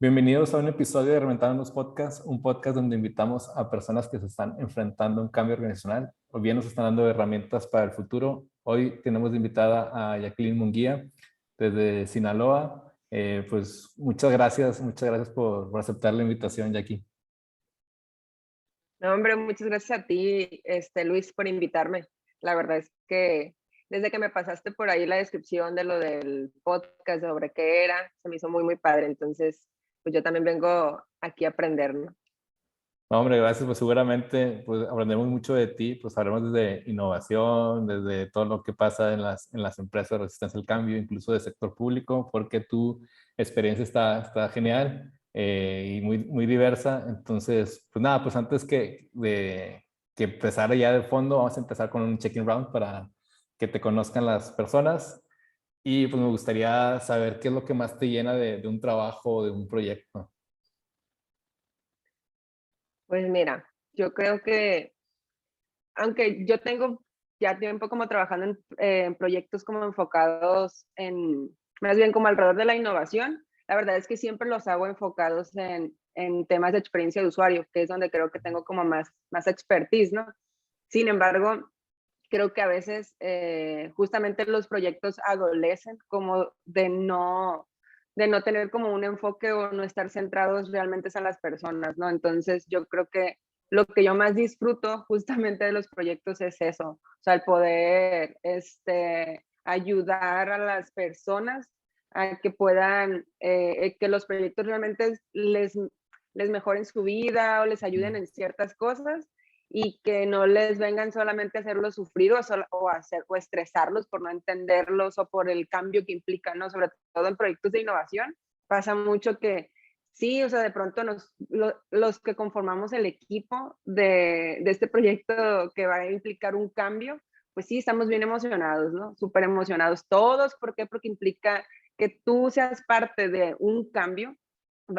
Bienvenidos a un episodio de Reventándonos Podcast, un podcast donde invitamos a personas que se están enfrentando a un cambio organizacional o bien nos están dando herramientas para el futuro. Hoy tenemos de invitada a Jacqueline Munguía desde Sinaloa. Pues muchas gracias por aceptar la invitación, Jackie. No, hombre, muchas gracias a ti, Luis, por invitarme. La verdad es que desde que me pasaste por ahí la descripción de lo del podcast, sobre qué era, se me hizo muy, muy padre. Entonces, pues yo también vengo aquí a aprender, ¿no? No, hombre, gracias. Pues seguramente pues, aprendemos mucho de ti. Pues hablamos desde innovación, desde todo lo que pasa en las empresas de resistencia al cambio, incluso del sector público, porque tu experiencia está genial y muy diversa. Entonces, pues nada, pues antes que empezar ya de fondo, vamos a empezar con un check-in round para que te conozcan las personas. Y pues me gustaría saber qué es lo que más te llena de un trabajo o de un proyecto. Pues mira, yo creo que, aunque yo tengo ya tiempo como trabajando en proyectos como enfocados más bien como alrededor de la innovación, la verdad es que siempre los hago enfocados en temas de experiencia de usuario, que es donde creo que tengo como más expertise, ¿no? Sin embargo, creo que a veces justamente los proyectos adolecen como de no tener como un enfoque o no estar centrados realmente en las personas, ¿no? Entonces yo creo que lo que yo más disfruto justamente de los proyectos es eso, o sea, el poder ayudar a las personas a que puedan, que los proyectos realmente les mejoren su vida o les ayuden en ciertas cosas y que no les vengan solamente a hacerlos sufrir o estresarlos por no entenderlos o por el cambio que implica, ¿no? Sobre todo en proyectos de innovación, pasa mucho que sí, o sea, de pronto los que conformamos el equipo de este proyecto que va a implicar un cambio, pues sí, estamos bien emocionados, ¿no? Súper emocionados todos. ¿Por qué? Porque implica que tú seas parte de un cambio.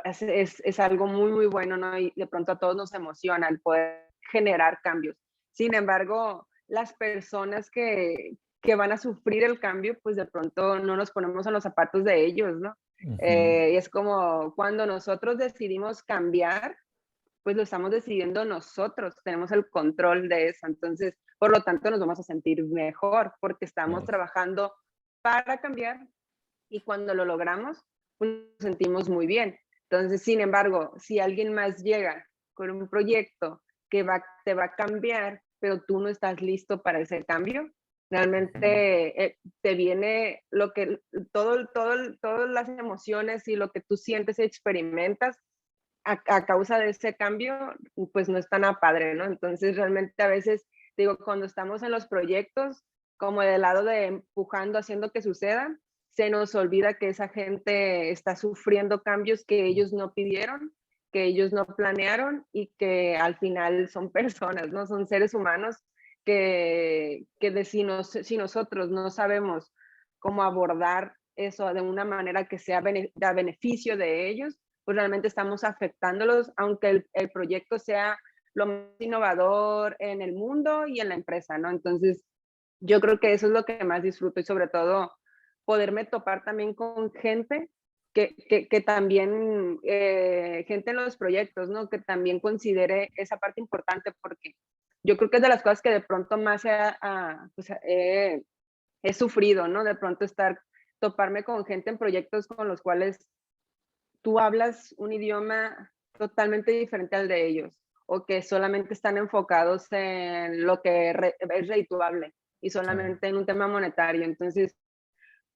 Es algo muy, muy bueno, ¿no? Y de pronto a todos nos emociona el poder generar cambios. Sin embargo, las personas que van a sufrir el cambio, pues de pronto no nos ponemos en los zapatos de ellos, ¿no? Y es como cuando nosotros decidimos cambiar, pues lo estamos decidiendo nosotros, tenemos el control de eso. Entonces, por lo tanto, nos vamos a sentir mejor porque estamos trabajando para cambiar y cuando lo logramos, pues nos sentimos muy bien. Entonces, sin embargo, si alguien más llega con un proyecto que te va a cambiar, pero tú no estás listo para ese cambio, realmente te viene todas las emociones y lo que tú sientes y experimentas a causa de ese cambio, pues no es tan padre, ¿no? Entonces, realmente a veces, digo, cuando estamos en los proyectos, como del lado de empujando, haciendo que suceda, se nos olvida que esa gente está sufriendo cambios que ellos no pidieron, que ellos no planearon y que al final son personas, ¿no? Son seres humanos si nosotros no sabemos cómo abordar eso de una manera que sea a beneficio de ellos, pues realmente estamos afectándolos, aunque el proyecto sea lo más innovador en el mundo y en la empresa, ¿no? Entonces, yo creo que eso es lo que más disfruto y sobre todo poderme topar también con gente que también, gente en los proyectos, ¿no? Que también considere esa parte importante porque yo creo que es de las cosas que de pronto más pues, he sufrido, ¿no? De pronto toparme con gente en proyectos con los cuales tú hablas un idioma totalmente diferente al de ellos o que solamente están enfocados en lo que es redituable y solamente en un tema monetario. Entonces,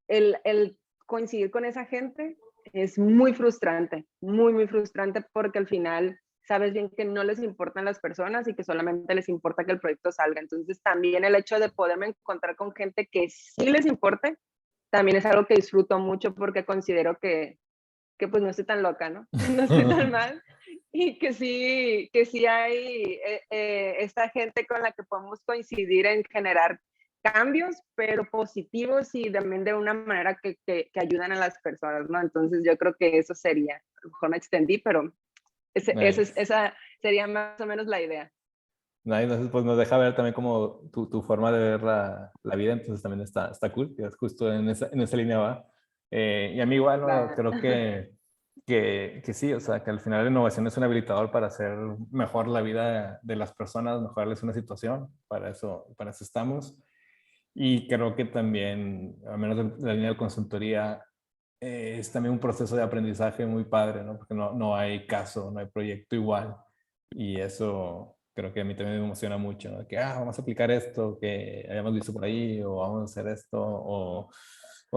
el coincidir con esa gente es muy frustrante, muy, muy frustrante porque al final sabes bien que no les importan las personas y que solamente les importa que el proyecto salga. Entonces, también el hecho de poderme encontrar con gente que sí les importe, también es algo que disfruto mucho porque considero que pues no estoy tan loca, ¿no? No estoy tan mal y que sí hay esta gente con la que podemos coincidir en generar cambios, pero positivos y también de una manera que ayudan a las personas, ¿no? Entonces yo creo que eso sería, a lo mejor me extendí, pero Nice. esa sería más o menos la idea. No, entonces, pues nos deja ver también como tu forma de ver la vida, entonces también está cool, que es justo en esa línea va. Y a mí igual, ¿no? Va. Creo que que sí, o sea, que al final la innovación es un habilitador para hacer mejor la vida de las personas, mejorarles una situación, para eso estamos. Y creo que también, al menos de la línea de consultoría, es también un proceso de aprendizaje muy padre, ¿no? Porque no hay caso, no hay proyecto igual. Y eso creo que a mí también me emociona mucho, ¿no? Que, vamos a aplicar esto que hayamos visto por ahí, o vamos a hacer esto, o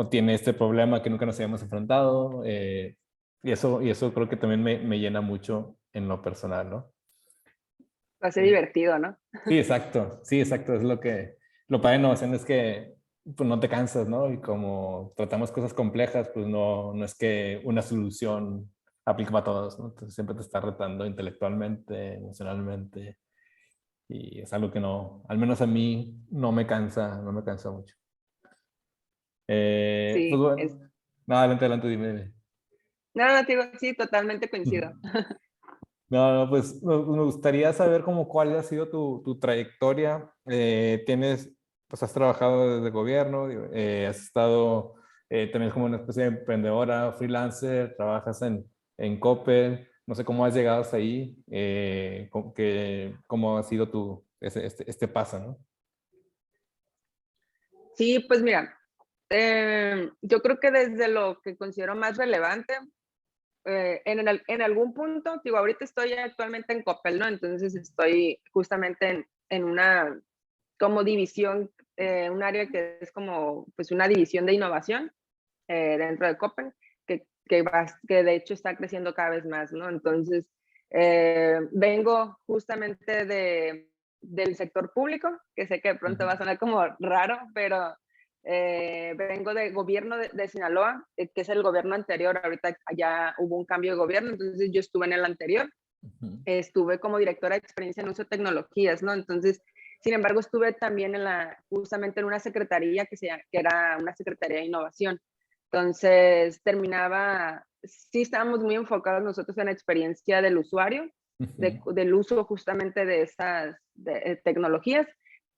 tiene este problema que nunca nos habíamos enfrentado. Y eso creo que también me llena mucho en lo personal, ¿no? Va a ser divertido, ¿no? Sí, exacto, es lo padre de innovación es que pues, no te cansas, ¿no? Y como tratamos cosas complejas, pues no es que una solución aplique para todos, ¿no? Entonces siempre te está retando intelectualmente, emocionalmente, y es algo que no, al menos a mí no me cansa mucho. Pues Sí, bueno, no, adelante, dime. no, no, te digo, sí, totalmente coincido. No, pues me gustaría saber como cuál ha sido tu trayectoria. Pues has trabajado desde gobierno, digo, has estado también como una especie de emprendedora, freelancer, trabajas en Coppel. No sé cómo has llegado hasta ahí, cómo ha sido este paso, ¿no? Sí, pues mira, yo creo que desde lo que considero más relevante, en algún punto, digo, ahorita estoy actualmente en Coppel, ¿no? Entonces estoy justamente en una como división, un área que es como pues una división de innovación dentro de Coppel, que de hecho está creciendo cada vez más, ¿no? Entonces, vengo justamente del sector público, que sé que de pronto va a sonar como raro, pero vengo de gobierno de Sinaloa, que es el gobierno anterior. Ahorita ya hubo un cambio de gobierno, entonces yo estuve en el anterior. Estuve como directora de experiencia en uso de tecnologías, ¿no? Entonces, sin embargo, estuve también justamente en una secretaría que era una secretaría de innovación. Entonces, sí estábamos muy enfocados nosotros en la experiencia del usuario, del uso justamente de esas tecnologías,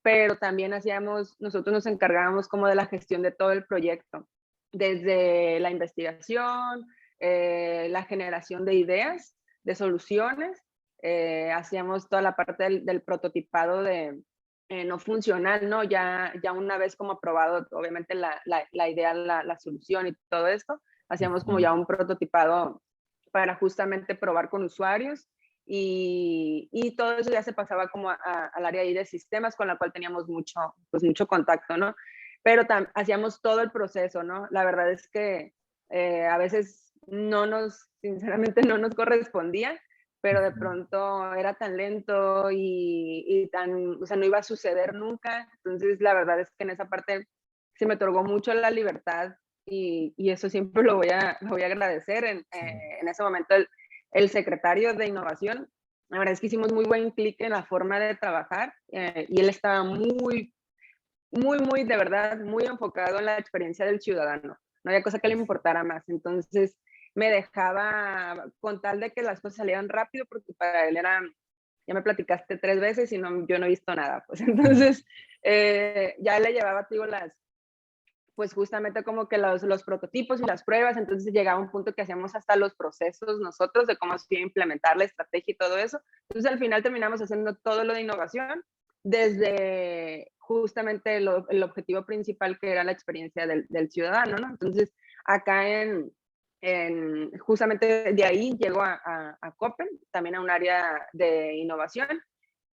pero también nosotros nos encargábamos como de la gestión de todo el proyecto, desde la investigación, la generación de ideas, de soluciones, hacíamos toda la parte del prototipado no funcional, ¿no? Ya una vez como aprobado, obviamente la idea, la solución y todo esto, hacíamos como ya un prototipado para justamente probar con usuarios y todo eso ya se pasaba como al área ahí de sistemas con la cual teníamos pues mucho contacto, ¿no? Pero hacíamos todo el proceso, ¿no? La verdad es que a veces sinceramente no nos correspondía, pero de pronto era tan lento y o sea, no iba a suceder nunca. Entonces, la verdad es que en esa parte se me otorgó mucho la libertad y eso siempre lo voy a agradecer. En ese momento, el secretario de innovación, la verdad es que hicimos muy buen clic en la forma de trabajar y él estaba muy, de verdad, muy enfocado en la experiencia del ciudadano. No había cosa que le importara más. Entonces, me dejaba con tal de que las cosas salieran rápido, porque para él ya me platicaste 3 veces y yo no he visto nada. Pues entonces, ya le llevaba, digo, pues justamente como que los prototipos y las pruebas. Entonces llegaba un punto que hacíamos hasta los procesos nosotros de cómo se iba a implementar la estrategia y todo eso. Entonces al final terminamos haciendo todo lo de innovación desde justamente el objetivo principal, que era la experiencia del ciudadano, ¿no? Entonces acá justamente de ahí llego a Coppel, también a un área de innovación.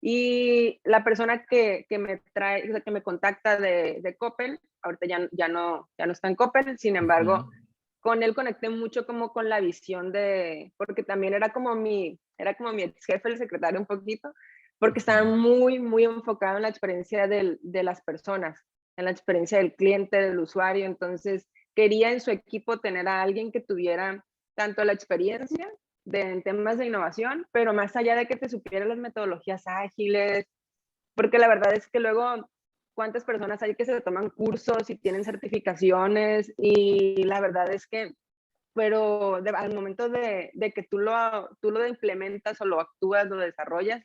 Y la persona que me trae, o sea, que me contacta de Coppel, ahorita ya no está en Coppel. Sin embargo, con él conecté mucho como con la visión porque también era como mi ex jefe, el secretario un poquito, porque estaba muy enfocado en la experiencia de las personas, en la experiencia del cliente, del usuario. Entonces, quería en su equipo tener a alguien que tuviera tanto la experiencia en temas de innovación, pero más allá de que te supiera las metodologías ágiles, porque la verdad es que luego, ¿cuántas personas hay que se toman cursos y tienen certificaciones? Y la verdad es que, pero al momento de que tú lo implementas o lo actúas, lo desarrollas,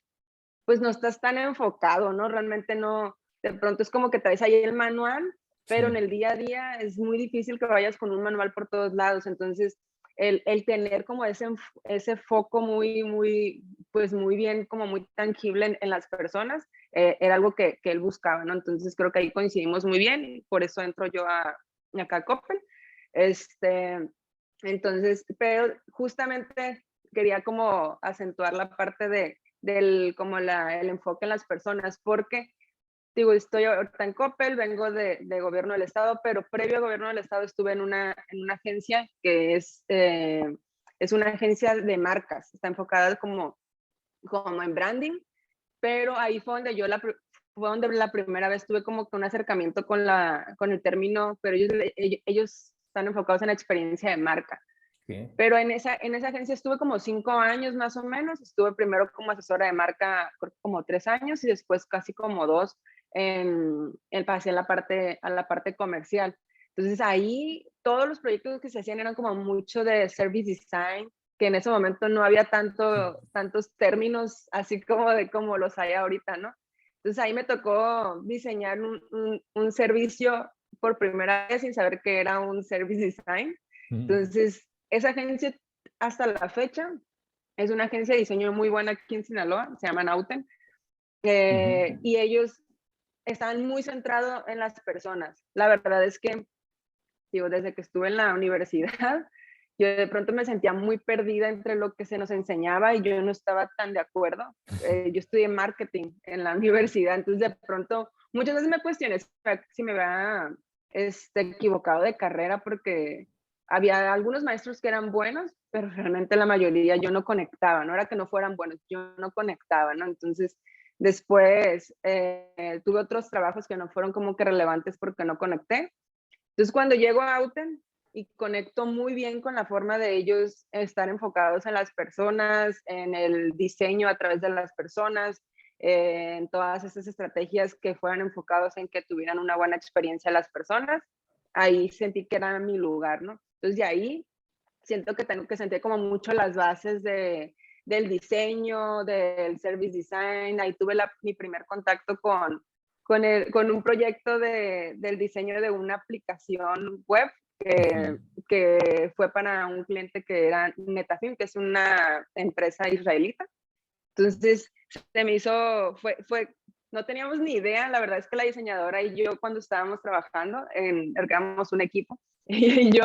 pues no estás tan enfocado, ¿no? Realmente no, de pronto es como que traes ahí el manual, pero en el día a día es muy difícil que vayas con un manual por todos lados. Entonces, el tener como ese foco pues muy bien, como muy tangible en las personas, era algo que él buscaba, ¿no? Entonces creo que ahí coincidimos muy bien y por eso entro yo acá a Coppel. Entonces, pero justamente quería como acentuar la parte como el enfoque en las personas, porque digo, estoy ahorita en Coppel, vengo de gobierno del estado, pero previo a gobierno del estado estuve en una agencia que es una agencia de marcas, está enfocada como en branding, pero ahí fue donde fue donde la primera vez tuve como que un acercamiento con el término, pero ellos están enfocados en la experiencia de marca. Sí. Pero en esa agencia estuve como 5 años más o menos. Estuve primero como asesora de marca, creo que como 3 años, y después casi como 2 pasé a la parte comercial. Entonces ahí todos los proyectos que se hacían eran como mucho de service design, que en ese momento no había tantos términos así como los hay ahorita, ¿no? Entonces ahí me tocó diseñar un servicio por primera vez sin saber que era un service design. Entonces, esa agencia hasta la fecha es una agencia de diseño muy buena aquí en Sinaloa, se llama Nauten, y ellos están muy centrados en las personas. La verdad es que, digo, desde que estuve en la universidad, yo de pronto me sentía muy perdida entre lo que se nos enseñaba y yo no estaba tan de acuerdo. Yo estudié marketing en la universidad, entonces de pronto muchas veces me cuestioné si me había equivocado de carrera porque había algunos maestros que eran buenos, pero realmente la mayoría yo no conectaba, no era que no fueran buenos, yo no conectaba, ¿no? Entonces después tuve otros trabajos que no fueron como que relevantes porque no conecté. Entonces, cuando llego a Auten y conecto muy bien con la forma de ellos estar enfocados en las personas, en el diseño a través de las personas, en todas esas estrategias que fueran enfocados en que tuvieran una buena experiencia las personas, ahí sentí que era mi lugar, ¿no? Entonces, de ahí siento que tengo que sentir como mucho las bases del diseño, del service design. Ahí tuve mi primer contacto con un proyecto del diseño de una aplicación web que fue para un cliente que era Netafim, que es una empresa israelita. Entonces, se me hizo, no teníamos ni idea, la verdad es que la diseñadora y yo cuando estábamos trabajando, éramos un equipo, ella y yo,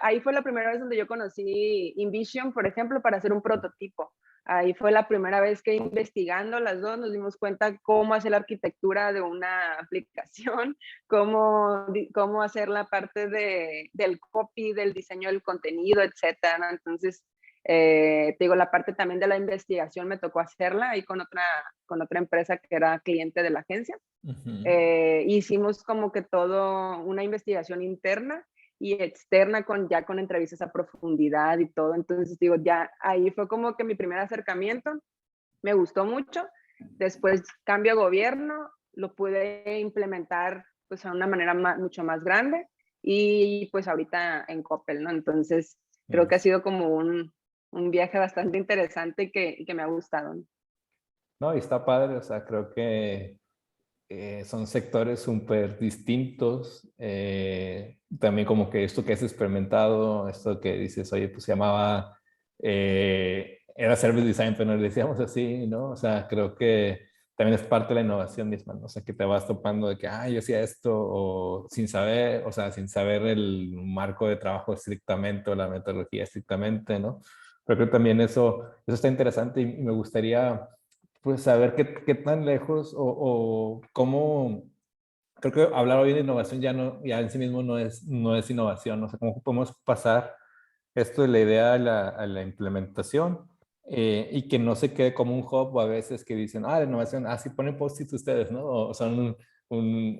ahí fue la primera vez donde yo conocí InVision, por ejemplo, para hacer un prototipo. Ahí fue la primera vez que investigando las dos nos dimos cuenta cómo hacer la arquitectura de una aplicación, cómo hacer la parte del copy, del diseño del contenido, etcétera, ¿no? Entonces, te digo, la parte también de la investigación me tocó hacerla ahí con otra empresa que era cliente de la agencia. Hicimos como que todo una investigación interna y externa ya con entrevistas a profundidad y todo. Entonces, digo, ya ahí fue como que mi primer acercamiento, me gustó mucho. Después cambio de gobierno, lo pude implementar pues a una manera mucho más grande y pues ahorita en Coppel, ¿no? Entonces, creo que ha sido como un viaje bastante interesante que me ha gustado, ¿no? No, y está padre, o sea, creo que son sectores súper distintos. También como que esto que has experimentado, esto que dices, oye, pues se llamaba, era Service Design, pero no le decíamos así, ¿no? O sea, creo que también es parte de la innovación misma, ¿no? O sea, que te vas topando de que, yo hacía esto, o sin saber, o sea, sin saber el marco de trabajo estrictamente o la metodología estrictamente, ¿no? Pero creo que también eso está interesante y me gustaría pues saber qué tan lejos o cómo, creo que hablar hoy de innovación ya en sí mismo no es innovación, o sea, cómo podemos pasar esto de la idea a la implementación y que no se quede como un hub o a veces que dicen, la innovación, sí ponen post-its ustedes, ¿no? O son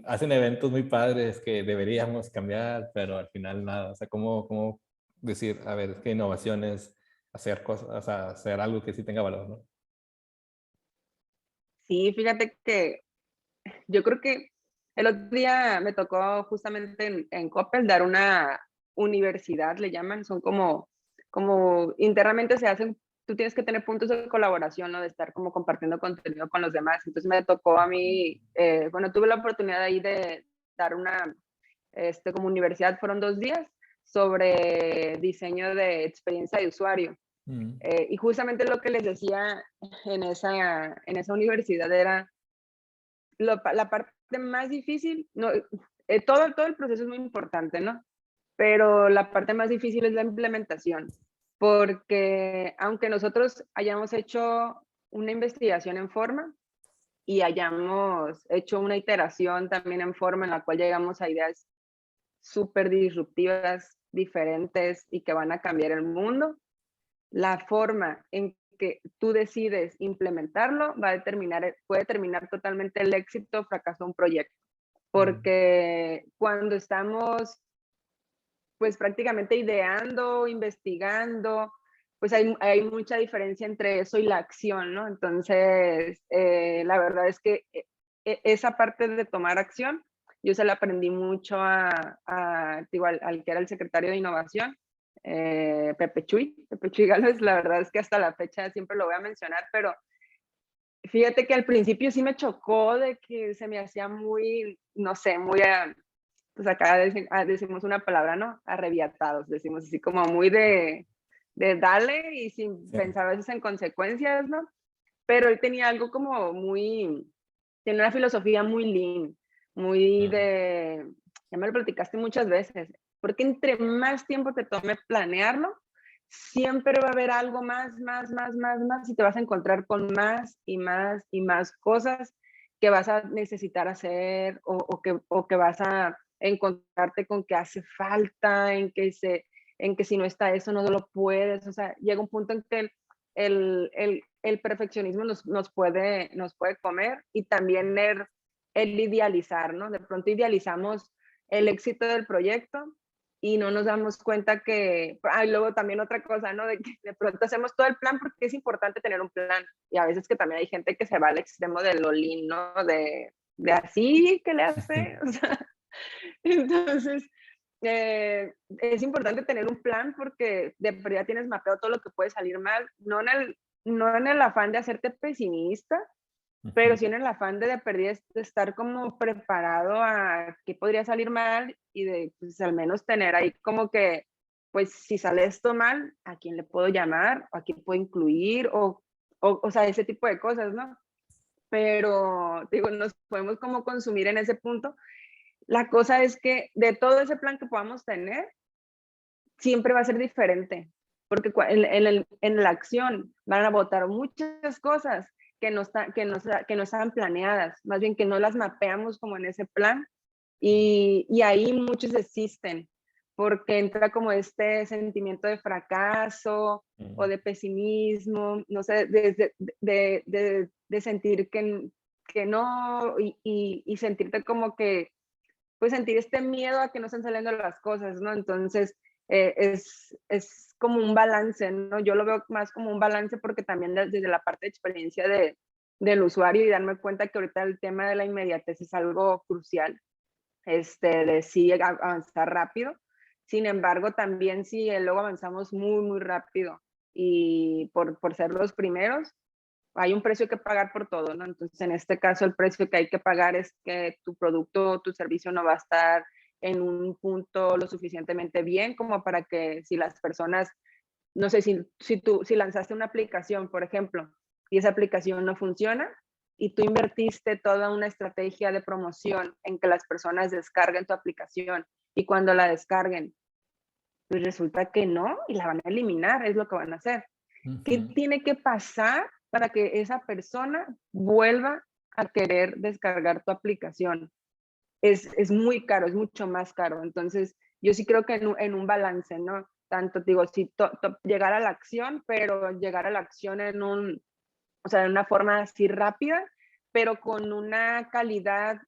hacen eventos muy padres que deberíamos cambiar, pero al final nada, o sea, cómo decir, a ver, qué innovación es hacer cosas, o sea, hacer algo que sí tenga valor, ¿no? Sí, fíjate que yo creo que el otro día me tocó justamente en Coppel dar una universidad, le llaman, son como internamente se hacen, tú tienes que tener puntos de colaboración, ¿no? De estar como compartiendo contenido con los demás. Entonces me tocó a mí, tuve la oportunidad ahí de dar como universidad, fueron 2 días, sobre diseño de experiencia de usuario. Y justamente lo que les decía en esa universidad era la parte más difícil, no, todo el proceso es muy importante, ¿no? Pero la parte más difícil es la implementación, porque aunque nosotros hayamos hecho una investigación en forma y hayamos hecho una iteración también en forma en la cual llegamos a ideas súper disruptivas, diferentes y que van a cambiar el mundo, la forma en que tú decides implementarlo puede determinar totalmente el éxito o fracaso de un proyecto. Porque cuando estamos pues prácticamente ideando, investigando, pues hay mucha diferencia entre eso y la acción, ¿no? Entonces, la verdad es que esa parte de tomar acción, yo se la aprendí mucho igual, al que era el secretario de Innovación, Pepe Chuy Gálvez. La verdad es que hasta la fecha siempre lo voy a mencionar, pero fíjate que al principio sí me chocó de que se me hacía muy, no sé, muy, pues acá decimos una palabra, ¿no? Arrebiatados, decimos así como muy de darle y sin pensar a veces en consecuencias, ¿no? Pero él tenía algo como tiene una filosofía muy lean, muy ya me lo platicaste muchas veces, porque entre más tiempo te tome planearlo, siempre va a haber algo más, y te vas a encontrar con más y más y más cosas que vas a necesitar hacer o que vas a encontrarte con que hace falta, en que si no está eso no lo puedes, o sea, llega un punto en que el perfeccionismo nos puede comer, y también el idealizar, ¿no? De pronto idealizamos el éxito del proyecto y no nos damos cuenta que, luego también otra cosa, ¿no? De que de pronto hacemos todo el plan porque es importante tener un plan, y a veces que también hay gente que se va al extremo de lo lean, ¿no? De así que le hace, o sea, entonces es importante tener un plan porque de verdad tienes mapeado todo lo que puede salir mal, no en el afán de hacerte pesimista, pero sí en el afán de perder, de estar como preparado a qué podría salir mal, y de pues, al menos tener ahí como que, pues si sale esto mal, ¿a quién le puedo llamar? ¿A quién puedo incluir? O sea, ese tipo de cosas, ¿no? Pero, digo, nos podemos como consumir en ese punto. La cosa es que de todo ese plan que podamos tener, siempre va a ser diferente, porque en la acción van a votar muchas cosas que no están planeadas, más bien que no las mapeamos como en ese plan, y ahí muchos desisten, porque entra como este sentimiento de fracaso o de pesimismo, no sé, de sentir que no, y sentirte como que, pues sentir este miedo a que no están saliendo las cosas, ¿no? Entonces, es como un balance, ¿no? Yo lo veo más como un balance porque también desde la parte de experiencia del usuario, y darme cuenta que ahorita el tema de la inmediatez es algo crucial, de sí avanzar rápido. Sin embargo, también si luego avanzamos muy rápido y por ser los primeros, hay un precio que pagar por todo, ¿no? Entonces, en este caso, el precio que hay que pagar es que tu producto o tu servicio no va a estar en un punto lo suficientemente bien como para que si las personas, no sé, si lanzaste una aplicación, por ejemplo, y esa aplicación no funciona, y tú invertiste toda una estrategia de promoción en que las personas descarguen tu aplicación, y cuando la descarguen, pues resulta que no, y la van a eliminar, es lo que van a hacer. ¿Qué tiene que pasar para que esa persona vuelva a querer descargar tu aplicación? Es muy caro, es mucho más caro. Entonces, yo sí creo que en un balance, ¿no? Tanto, digo, sí, llegar a la acción, pero llegar a la acción o sea, de una forma así rápida, pero con una calidad.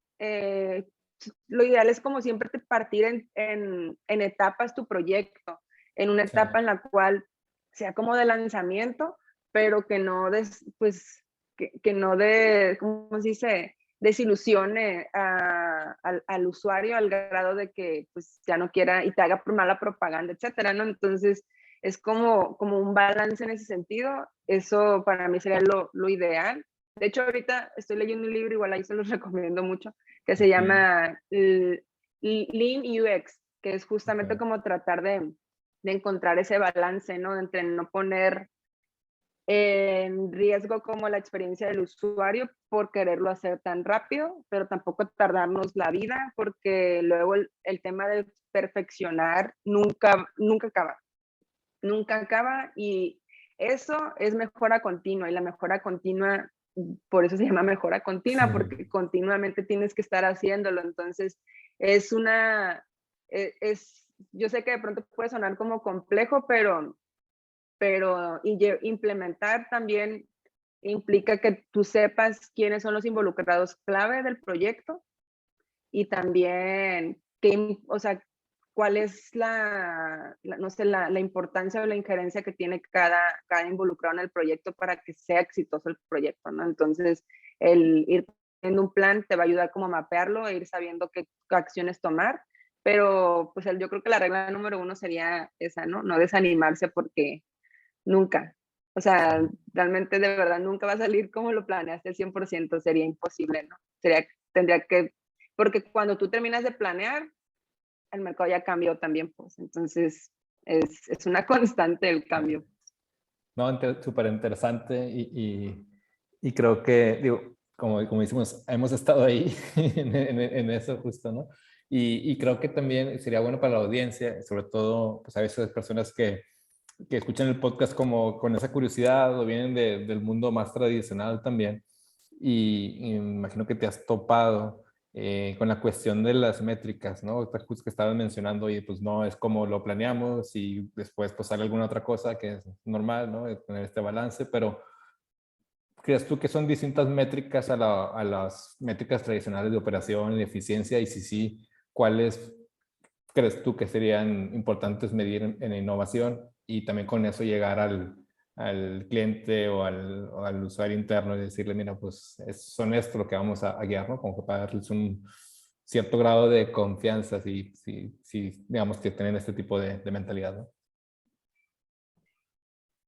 Lo ideal es como siempre partir en etapas tu proyecto, en una etapa en la cual sea como de lanzamiento, pero que no pues, que no ¿cómo se dice? Desilusione al usuario al grado de que pues ya no quiera y te haga mala propaganda, etcétera, ¿no? Entonces, es como un balance en ese sentido. Eso para mí sería lo ideal. De hecho, ahorita estoy leyendo un libro, igual ahí se los recomiendo mucho, que se llama Lean UX, que es justamente Ok. como tratar de encontrar ese balance, ¿no? Entre no poner en riesgo como la experiencia del usuario por quererlo hacer tan rápido, pero tampoco tardarnos la vida, porque luego el tema de perfeccionar nunca acaba, nunca acaba, y eso es mejora continua, y la mejora continua, por eso se llama mejora continua, porque continuamente tienes que estar haciéndolo. Entonces es yo sé que de pronto puede sonar como complejo, pero implementar también implica que tú sepas quiénes son los involucrados clave del proyecto, y también o sea, cuál es no sé, la importancia o la injerencia que tiene cada involucrado en el proyecto para que sea exitoso el proyecto, ¿no? Entonces, el ir teniendo un plan te va a ayudar como a mapearlo e ir sabiendo qué acciones tomar, pero pues yo creo que la regla número uno sería esa, ¿no? No desanimarse porque nunca. O sea, realmente de verdad nunca va a salir como lo planeaste al 100%, sería imposible, ¿no? Tendría que, porque cuando tú terminas de planear, el mercado ya cambió también, pues. Entonces, es una constante el cambio. No, súper interesante y creo que, digo, como decimos, hemos estado ahí en eso justo, ¿no? Y creo que también sería bueno para la audiencia, sobre todo, pues a veces personas que escuchan el podcast como con esa curiosidad o vienen del mundo más tradicional también. Y me imagino que te has topado con la cuestión de las métricas, ¿no? Esta justo que estabas mencionando, y pues no es como lo planeamos y después pues sale alguna otra cosa que es normal, ¿no? De tener este balance, pero ¿crees tú que son distintas métricas a las métricas tradicionales de operación y de eficiencia? Y si sí, ¿cuáles crees tú que serían importantes medir en innovación y también con eso llegar al cliente o al usuario interno y decirle, mira, pues son esto lo que vamos a guiar, ¿no? Como que para darles un cierto grado de confianza si digamos que tienen este tipo de mentalidad, ¿no?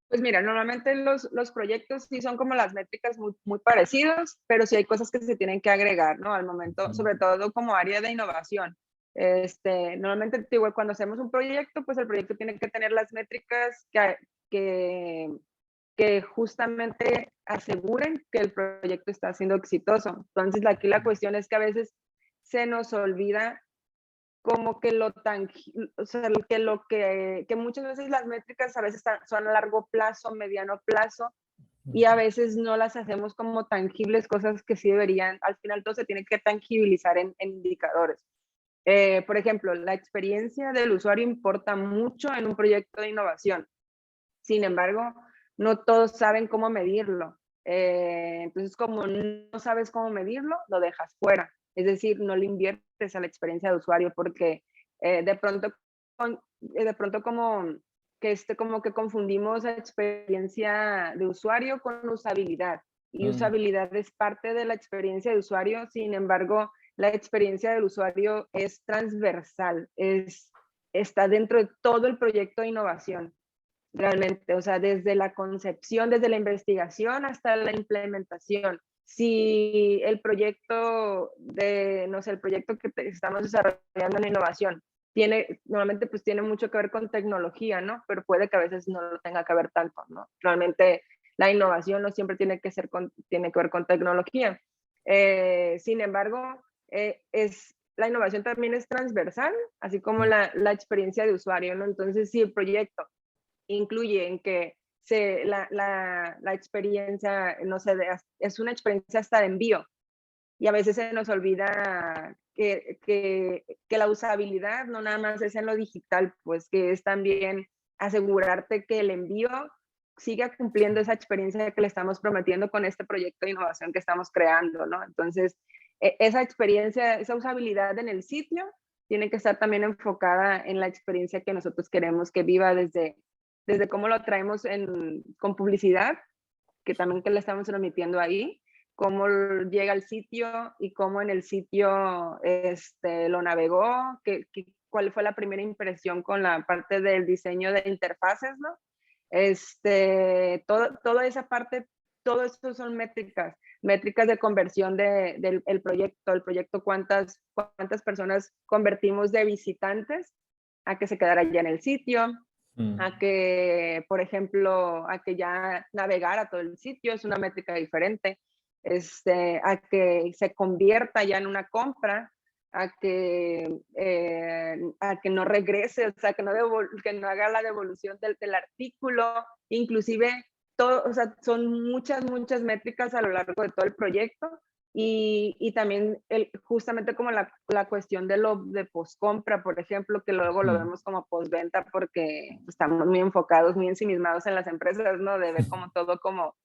Pues mira, normalmente los proyectos sí son como las métricas muy parecidos, pero sí hay cosas que se tienen que agregar, ¿no? Al momento, Ujú. sobre todo como área de innovación. Normalmente, digo, cuando hacemos un proyecto, pues el proyecto tiene que tener las métricas que, que justamente aseguren que el proyecto está siendo exitoso. Entonces, aquí la cuestión es que a veces se nos olvida como que o sea, que muchas veces las métricas a veces son a largo plazo, mediano plazo, y a veces no las hacemos como tangibles, cosas que sí deberían, al final todo se tiene que tangibilizar en indicadores. Por ejemplo, la experiencia del usuario importa mucho en un proyecto de innovación. Sin embargo, no todos saben cómo medirlo. Entonces, como no sabes cómo medirlo, lo dejas fuera. Es decir, no le inviertes a la experiencia de usuario porque de pronto, de pronto como que confundimos la experiencia de usuario con usabilidad. Y Mm, usabilidad es parte de la experiencia de usuario. Sin embargo, la experiencia del usuario es transversal, está dentro de todo el proyecto de innovación. Realmente, o sea, desde la concepción, desde la investigación hasta la implementación. Si el proyecto no sé, el proyecto que estamos desarrollando en la innovación normalmente pues tiene mucho que ver con tecnología, ¿no? Pero puede que a veces no lo tenga que ver tanto, ¿no? Realmente la innovación no siempre tiene que ver con tecnología. Sin embargo, la innovación también es transversal, así como mm, la experiencia de usuario, ¿no? Entonces, si el proyecto incluye en que la experiencia, no sé, es una experiencia hasta de envío, y a veces se nos olvida que la usabilidad no nada más es en lo digital, pues que es también asegurarte que el envío siga cumpliendo esa experiencia que le estamos prometiendo con este proyecto de innovación que estamos creando, ¿no? Entonces, esa experiencia, esa usabilidad en el sitio tiene que estar también enfocada en la experiencia que nosotros queremos que viva desde cómo lo traemos con publicidad, que también que le estamos transmitiendo ahí, cómo llega al sitio y cómo en el sitio lo navegó, cuál fue la primera impresión con la parte del diseño de interfaces, ¿no? Toda esa parte, todo esto son métricas de conversión del proyecto, cuántas personas convertimos de visitantes a que se quedara ya en el sitio, Mm. a que, por ejemplo, a que ya navegara todo el sitio, es una métrica diferente, a que se convierta ya en una compra, a que no regrese, o sea, que no haga la devolución del artículo, inclusive todo, o sea, son muchas, muchas métricas a lo largo de todo el proyecto. Y también justamente como la cuestión de postcompra, por ejemplo, que luego lo vemos como postventa porque estamos muy enfocados, muy ensimismados en las empresas, ¿no? De ver como todo como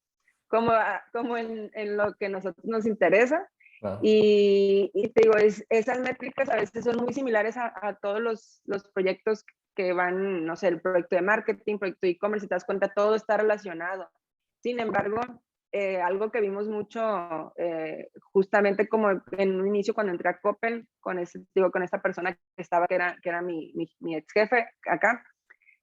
en lo que a nosotros nos interesa. Claro. Y te digo, esas métricas a veces son muy similares a todos los proyectos que van, no sé, el proyecto de marketing, proyecto de e-commerce, si te das cuenta, todo está relacionado. Sin embargo, algo que vimos mucho, justamente como en un inicio cuando entré a Coppel, con esta persona que era mi ex jefe acá,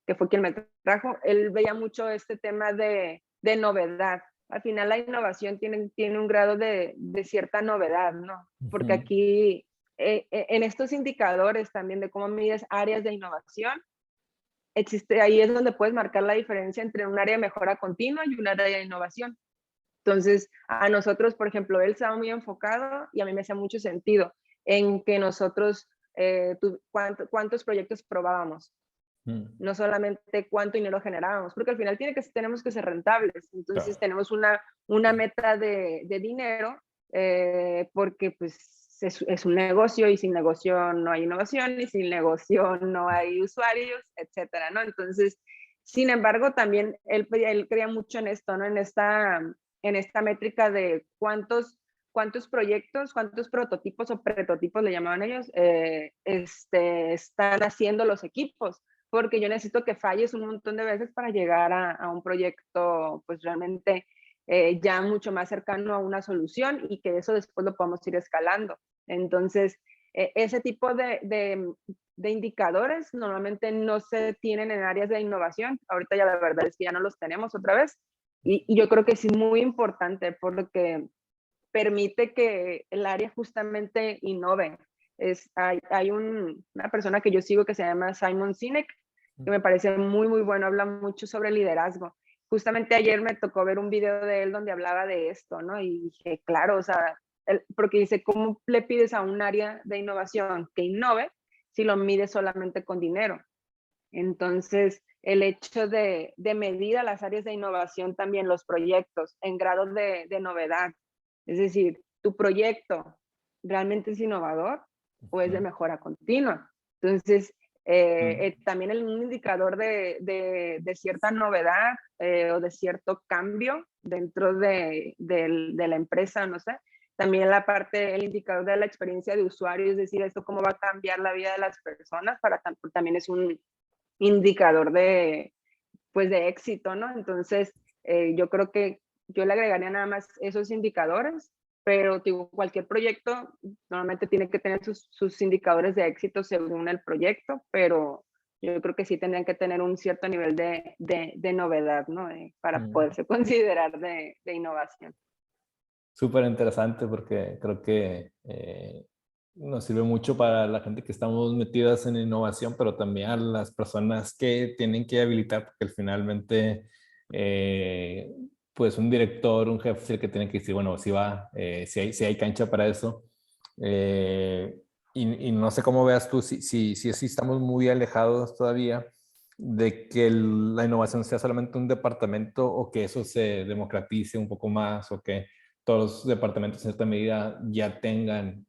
que fue quien me trajo, él veía mucho este tema de novedad. Al final la innovación tiene un grado de cierta novedad, ¿no? Porque aquí, en estos indicadores también de cómo mides áreas de innovación, ahí es donde puedes marcar la diferencia entre un área de mejora continua y un área de innovación. Entonces, a nosotros, por ejemplo, él estaba muy enfocado y a mí me hacía mucho sentido en que nosotros, cuántos proyectos probábamos, no solamente cuánto dinero generábamos, porque al final tenemos que ser rentables. Entonces, Claro. tenemos una meta de dinero, porque pues es un negocio y sin negocio no hay innovación y sin negocio no hay usuarios, etcétera, ¿no? Entonces, sin embargo, también él creía mucho en esto, ¿no? En esta métrica de cuántos proyectos, cuántos prototipos o prototipos le llamaban ellos, están haciendo los equipos, porque yo necesito que falles un montón de veces para llegar a un proyecto pues realmente ya mucho más cercano a una solución y que eso después lo podamos ir escalando. Entonces, ese tipo de indicadores normalmente no se tienen en áreas de innovación. Ahorita ya la verdad es que ya no los tenemos otra vez. Y yo creo que sí es muy importante porque permite que el área justamente innove. Hay una persona que yo sigo que se llama Simon Sinek, que me parece muy, muy bueno, habla mucho sobre liderazgo. Justamente ayer me tocó ver un video de él donde hablaba de esto, ¿no? Y dije, claro, o sea, porque dice, ¿cómo le pides a un área de innovación que innove si lo mides solamente con dinero? Entonces, el hecho de medir a las áreas de innovación también, los proyectos en grados de novedad, es decir, ¿tu proyecto realmente es innovador o es de mejora continua? Entonces, también un indicador de cierta novedad o de cierto cambio dentro de la empresa, no sé. También el indicador de la experiencia de usuario, es decir, esto cómo va a cambiar la vida de las personas, también es un indicador pues de éxito, ¿no? Entonces, yo creo que yo le agregaría nada más esos indicadores, pero digo, cualquier proyecto normalmente tiene que tener sus indicadores de éxito según el proyecto, pero yo creo que sí tendrían que tener un cierto nivel de novedad, ¿no? Para poderse considerar de innovación. Súper interesante porque creo que nos sirve mucho para la gente que estamos metidas en innovación, pero también a las personas que tienen que habilitar, porque finalmente, pues un director, un jefe es el que tiene que decir, bueno, si hay cancha para eso. Y no sé cómo veas tú, si estamos muy alejados todavía de que la innovación sea solamente un departamento o que eso se democratice un poco más o que todos los departamentos en cierta medida ya tengan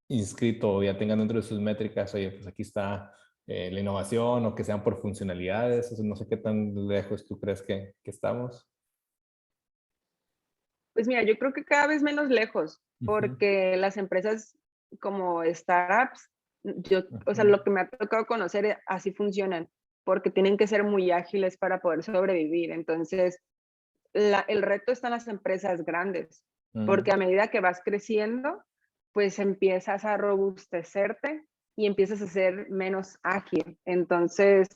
inscrito o ya tengan dentro de sus métricas, oye, pues aquí está la innovación o que sean por funcionalidades. No sé qué tan lejos tú crees que estamos. Pues mira, yo creo que cada vez menos lejos, porque las empresas como startups, o sea, lo que me ha tocado conocer, así funcionan, porque tienen que ser muy ágiles para poder sobrevivir. Entonces, el reto está en las empresas grandes, porque a medida que vas creciendo, pues empiezas a robustecerte y empiezas a ser menos ágil. Entonces,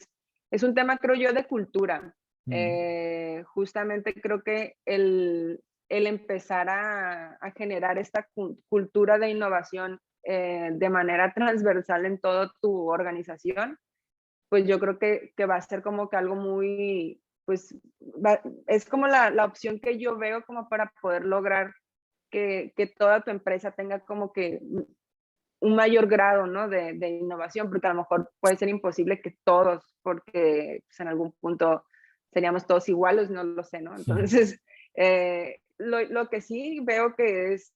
es un tema, creo yo, de cultura. Justamente creo que el empezar a generar esta cultura de innovación de manera transversal en toda tu organización pues yo creo que va a ser como que algo muy, pues es como la opción que yo veo como para poder lograr que toda tu empresa tenga como que un mayor grado, ¿no? de innovación, porque a lo mejor puede ser imposible que todos, porque pues, en algún punto seríamos todos iguales, no lo sé, ¿no? Entonces, lo que sí veo que es,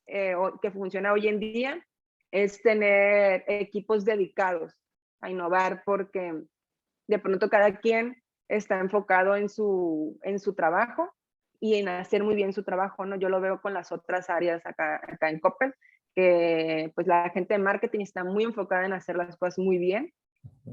que funciona hoy en día es tener equipos dedicados a innovar, porque de pronto cada quien está enfocado en su trabajo y en hacer muy bien su trabajo, ¿no? Yo lo veo con las otras áreas acá en Coppel, que pues la gente de marketing está muy enfocada en hacer las cosas muy bien.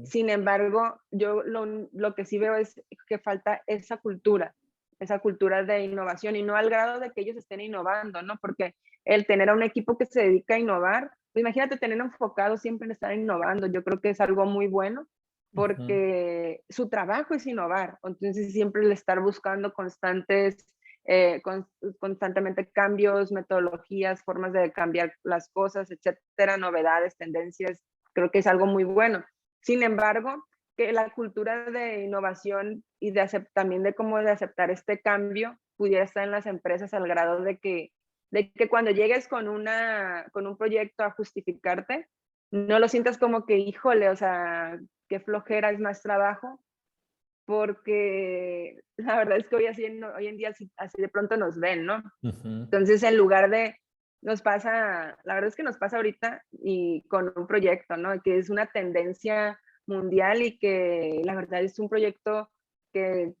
Sin embargo, yo lo que sí veo es que falta esa cultura de innovación, y no al grado de que ellos estén innovando, ¿no? Porque el tener a un equipo que se dedica a innovar, pues imagínate tener enfocado siempre en estar innovando, yo creo que es algo muy bueno, porque su trabajo es innovar, entonces siempre el estar buscando constantemente cambios, metodologías, formas de cambiar las cosas, etcétera, novedades, tendencias, creo que es algo muy bueno. Sin embargo, que la cultura de innovación y también de cómo de aceptar este cambio pudiera estar en las empresas al grado de que cuando llegues con un proyecto a justificarte, no lo sientas como que, híjole, o sea, qué flojera, es más trabajo, porque la verdad es que hoy en día así de pronto nos ven, ¿no? Entonces, en lugar de, la verdad es que nos pasa ahorita y con un proyecto, ¿no? Que es una tendencia mundial y que la verdad es un proyecto que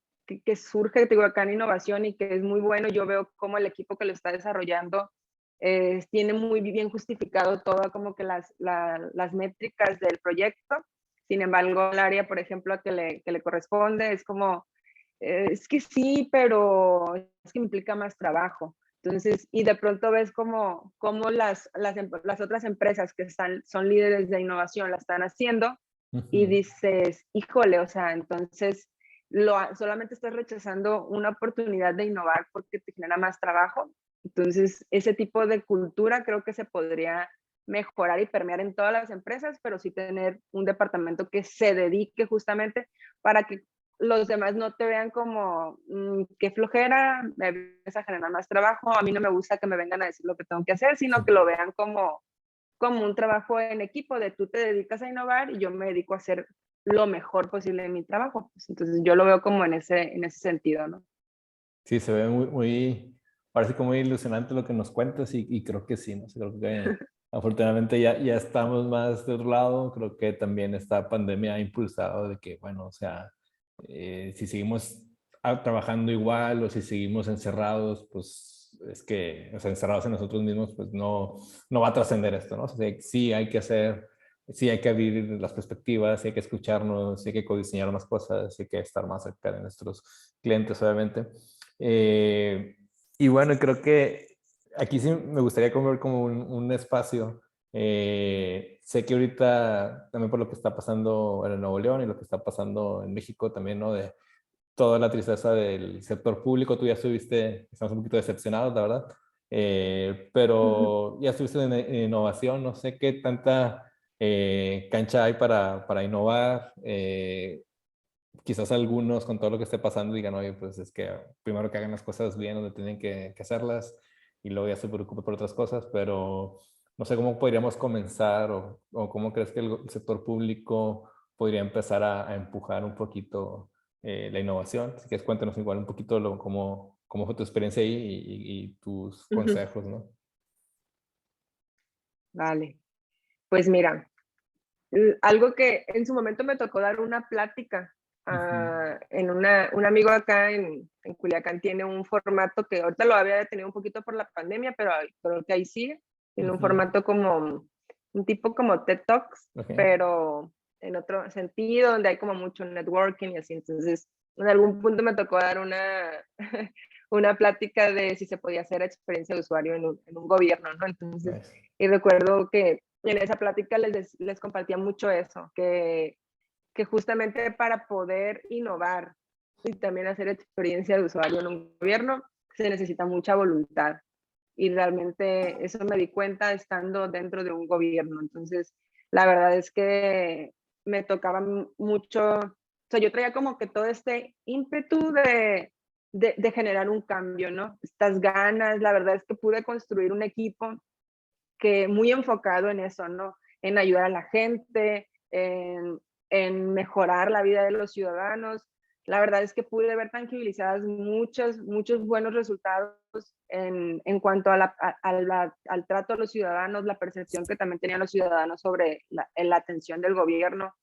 surge, te digo, acá en innovación y que es muy bueno. Yo veo cómo el equipo que lo está desarrollando tiene muy bien justificado todo como que las métricas del proyecto. Sin embargo, el área, por ejemplo, que le corresponde es como, es que sí, pero es que implica más trabajo. Entonces, y de pronto ves como las otras empresas que son líderes de innovación la están haciendo y dices, híjole, o sea, entonces solamente estás rechazando una oportunidad de innovar porque te genera más trabajo. Entonces, ese tipo de cultura creo que se podría mejorar y permear en todas las empresas, pero sí tener un departamento que se dedique justamente para que los demás no te vean como, qué flojera, me vienes a generar más trabajo, a mí no me gusta que me vengan a decir lo que tengo que hacer, sino que lo vean como un trabajo en equipo, de tú te dedicas a innovar y yo me dedico a hacer lo mejor posible en mi trabajo. Pues, entonces yo lo veo como en ese sentido, ¿no? Sí, se ve parece como muy ilusionante lo que nos cuentas y creo que sí, ¿no? Sí, creo que afortunadamente ya estamos más de otro lado, creo que también esta pandemia ha impulsado de que, bueno, o sea, si seguimos trabajando igual o si seguimos encerrados, pues es que, o sea, encerrados en nosotros mismos, pues no va a trascender esto, ¿no? O sea, sí hay que hacer, sí hay que abrir las perspectivas, sí hay que escucharnos, sí hay que codiseñar más cosas, sí hay que estar más cerca de nuestros clientes, obviamente. Eh, y bueno, creo que aquí sí me gustaría comer como un espacio. Sé que ahorita, también por lo que está pasando en Nuevo León y lo que está pasando en México también, ¿no? De toda la tristeza del sector público, tú ya estuviste, estamos un poquito decepcionados, la verdad. Pero ya estuviste en innovación, no sé qué tanta cancha hay para innovar. Quizás algunos con todo lo que esté pasando digan, oye, pues es que primero que hagan las cosas bien donde tienen que hacerlas y luego ya se preocupen por otras cosas, pero no sé cómo podríamos comenzar o cómo crees que el sector público podría empezar a empujar un poquito la innovación. Si quieres, cuéntanos igual un poquito cómo fue tu experiencia ahí y tus consejos, ¿no? Vale, pues mira, algo que en su momento me tocó dar una plática un amigo acá en Culiacán tiene un formato que ahorita lo había detenido un poquito por la pandemia, pero creo que ahí sigue, tiene un formato como un tipo como TED Talks, Okay. pero en otro sentido, donde hay como mucho networking y así. Entonces, en algún punto me tocó dar una plática de si se podía hacer experiencia de usuario en un gobierno, ¿no? Entonces, Nice. y recuerdo que en esa plática les compartía mucho eso, que justamente para poder innovar y también hacer experiencia de usuario en un gobierno se necesita mucha voluntad. Y realmente eso me di cuenta estando dentro de un gobierno. Entonces, la verdad es que me tocaba mucho, o sea, yo traía como que todo este ímpetu de generar un cambio, ¿no? Estas ganas, la verdad es que pude construir un equipo que muy enfocado en eso, ¿no? En ayudar a la gente, en mejorar la vida de los ciudadanos. La verdad es que pude ver tangibilizadas muchos buenos resultados en cuanto a al trato a los ciudadanos, la percepción que también tenían los ciudadanos sobre la atención del gobierno.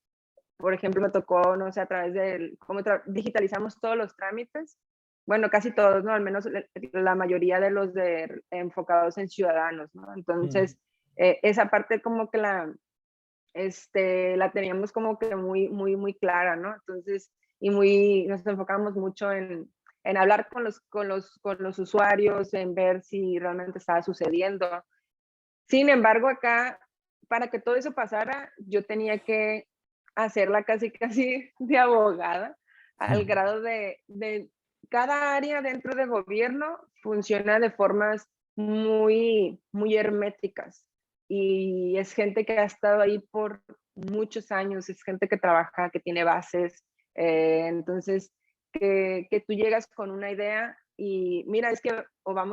Por ejemplo, me tocó, no sé, a través de cómo digitalizamos todos los trámites, bueno, casi todos, ¿no? Al menos la mayoría de los enfocados en ciudadanos, ¿no? Entonces, esa parte como que la teníamos como que muy clara, ¿no? Entonces, nos enfocamos mucho en hablar con los usuarios, en ver si realmente estaba sucediendo. Sin embargo, acá, para que todo eso pasara, yo tenía que hacerla casi de abogada, al grado de cada área dentro del gobierno funciona de formas muy herméticas, y es gente que ha estado ahí por muchos años, es gente que trabaja, que tiene bases, entonces que tú llegas con una idea y mira, es que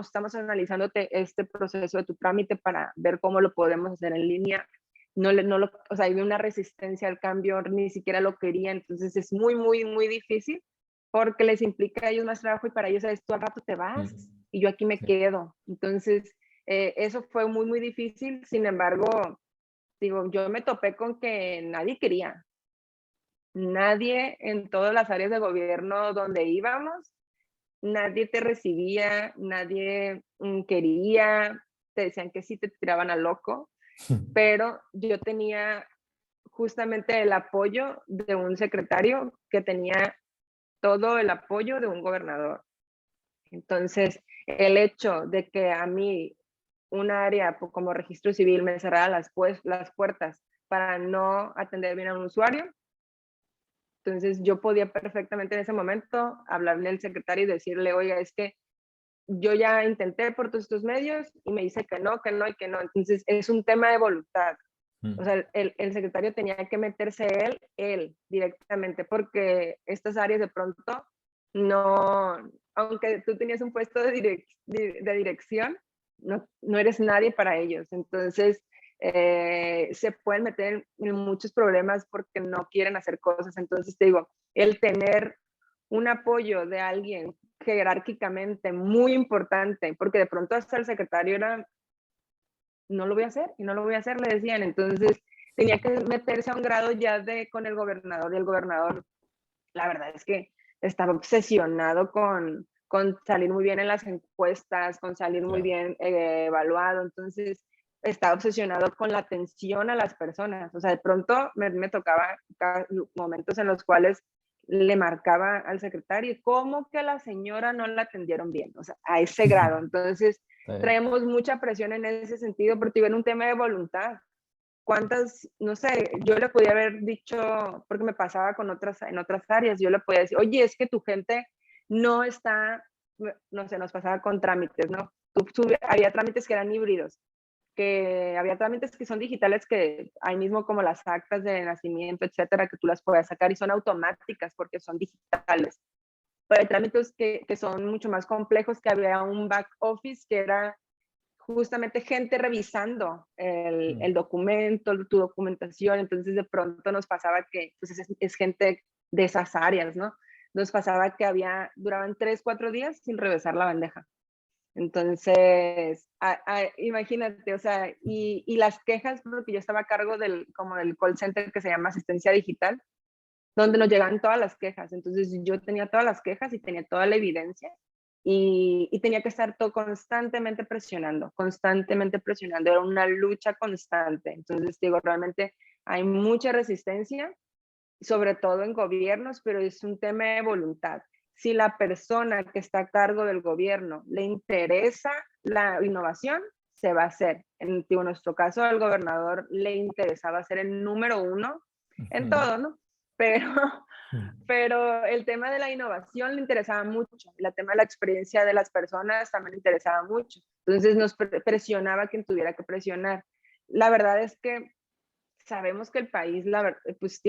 estamos analizándote este proceso de tu trámite para ver cómo lo podemos hacer en línea. O sea, hay una resistencia al cambio, ni siquiera lo quería, entonces es muy difícil porque les implica a ellos más trabajo y para ellos es tú al rato te vas y yo aquí me quedo. Entonces, eso fue muy difícil. Sin embargo, digo, yo me topé con que nadie quería. Nadie en todas las áreas de gobierno donde íbamos, nadie te recibía, nadie quería, te decían que sí, te tiraban a loco, pero yo tenía justamente el apoyo de un secretario que tenía todo el apoyo de un gobernador. Entonces, el hecho de que a mí un área como registro civil me cerrara las puertas para no atender bien a un usuario, entonces yo podía perfectamente en ese momento hablarle al secretario y decirle, oiga, es que yo ya intenté por todos estos medios y me dice que no y que no. Entonces es un tema de voluntad. O sea, el secretario tenía que meterse él directamente, porque estas áreas de pronto no, aunque tú tenías un puesto de dirección, no eres nadie para ellos. Entonces, se pueden meter en muchos problemas porque no quieren hacer cosas. Entonces, te digo, el tener un apoyo de alguien jerárquicamente muy importante, porque de pronto hasta el secretario era, no lo voy a hacer, y no lo voy a hacer, le decían. Entonces, tenía que meterse a un grado ya con el gobernador, y el gobernador, la verdad es que estaba obsesionado con salir muy bien en las encuestas, con salir muy bien evaluado. Entonces, estaba obsesionado con la atención a las personas. O sea, de pronto me tocaba momentos en los cuales le marcaba al secretario, ¿cómo que a la señora no la atendieron bien? O sea, a ese grado. Entonces, traemos mucha presión en ese sentido, porque tienen un tema de voluntad. ¿Cuántas, no sé, yo le podía haber dicho, porque me pasaba en otras áreas, yo le podía decir, oye, es que tu gente no está, no sé, nos pasaba con trámites, ¿no? Había trámites que eran híbridos, que había trámites que son digitales, que hay mismo como las actas de nacimiento, etcétera, que tú las puedes sacar y son automáticas porque son digitales. Pero hay trámites que son mucho más complejos, que había un back office que era justamente gente revisando el documento, tu documentación. Entonces de pronto nos pasaba que pues es gente de esas áreas, ¿no? Nos pasaba que duraban 3-4 días sin revisar la bandeja. Entonces, imagínate, o sea, y las quejas, porque yo estaba a cargo como del call center que se llama asistencia digital, donde nos llegan todas las quejas. Entonces yo tenía todas las quejas y tenía toda la evidencia, y tenía que estar constantemente presionando, era una lucha constante. Entonces digo, realmente hay mucha resistencia, sobre todo en gobiernos, pero es un tema de voluntad. Si la persona que está a cargo del gobierno le interesa la innovación, se va a hacer. En nuestro caso, al gobernador le interesaba ser el número uno en todo, ¿no? Pero el tema de la innovación le interesaba mucho, el tema de la experiencia de las personas también le interesaba mucho. Entonces nos presionaba quien tuviera que presionar. La verdad es que sabemos que el país, pues